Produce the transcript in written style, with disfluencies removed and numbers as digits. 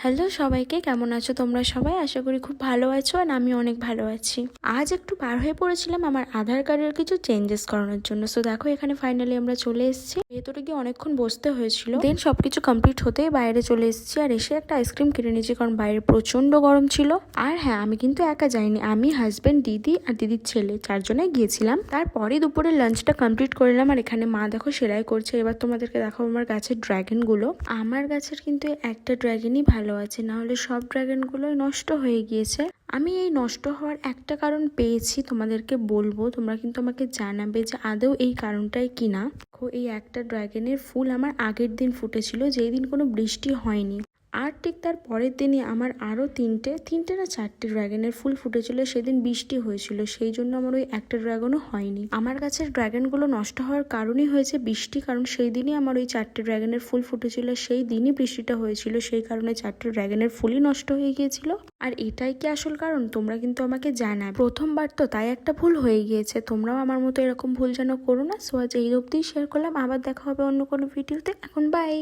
Hello সবাইকে, কেমন আছো তোমরা সবাই? আশা করি খুব ভালো আছো আর আমি অনেক ভালো আছি। আজ একটু বার হয়ে পড়েছিলাম আমার আধার কার্ডের কিছু চেঞ্জেস করানোর জন্য। সো দেখো এখানে ফাইনালি আমরা চলে এসেছি। ভেতরে গিয়ে অনেকক্ষণ বসতে হয়েছিল, দেন সবকিছু কমপ্লিট হতেই বাইরে চলে এসেছি আর এসে একটা আইসক্রিম কিনে নিয়েছি কারণ বাইরে প্রচন্ড গরম ছিল। আর হ্যাঁ, আমি কিন্তু একা যাইনি, আমি হাজবেন্ড, দিদি আর দিদির ছেলে চারজনে গিয়েছিলাম। তারপরে দুপুরে লাঞ্চটা কমপ্লিট করলাম আর এখানে মা দেখো সেলাই করছে। এবার তোমাদেরকে দেখাবো আমার গাছের ড্রাগন গুলো। আমার গাছের কিন্তু একটা ড্রাগনই ভালো আছে, না হলে সব ড্রাগনগুলোই নষ্ট হয়ে গিয়েছে। আমি এই নষ্ট হওয়ার একটা কারণ পেয়েছি, তোমাদেরকে বলবো, তোমরা কিন্তু আমাকে জানাবে যে আদৌ এই কারণটাই কিনা। দেখো এই একটা ড্রাগনের ফুল আমার আগের দিন ফুটেছিল, যেই দিন কোনো বৃষ্টি হয়নি। আর ঠিক তার পরের দিনই আমার আরও তিনটে না চারটে ড্রাগনের ফুল ফুটেছিল, সেদিন বৃষ্টি হয়েছিল, সেই জন্য আমার ওই একটা ড্রাগনও হয়নি। আমার গাছের ড্রাগনগুলো নষ্ট হওয়ার কারণই হয়েছে বৃষ্টি, কারণ সেই দিনই আমার ওই চারটে ড্রাগনের ফুল ফুটেছিল, সেই দিনই বৃষ্টিটা হয়েছিল, সেই কারণে চারটে ড্রাগনের ফুলই নষ্ট হয়ে গিয়েছিল। আর এটাই কি আসল কারণ? তোমরা কিন্তু আমাকে জানাবে। প্রথমবার তো তাই একটা ভুল হয়ে গিয়েছে, তোমরাও আমার মতো এরকম ভুল যেন করো না। সো আজ এই অবধিই শেয়ার করলাম, আবার দেখা হবে অন্য কোনো ভিডিওতে। এখন বাই।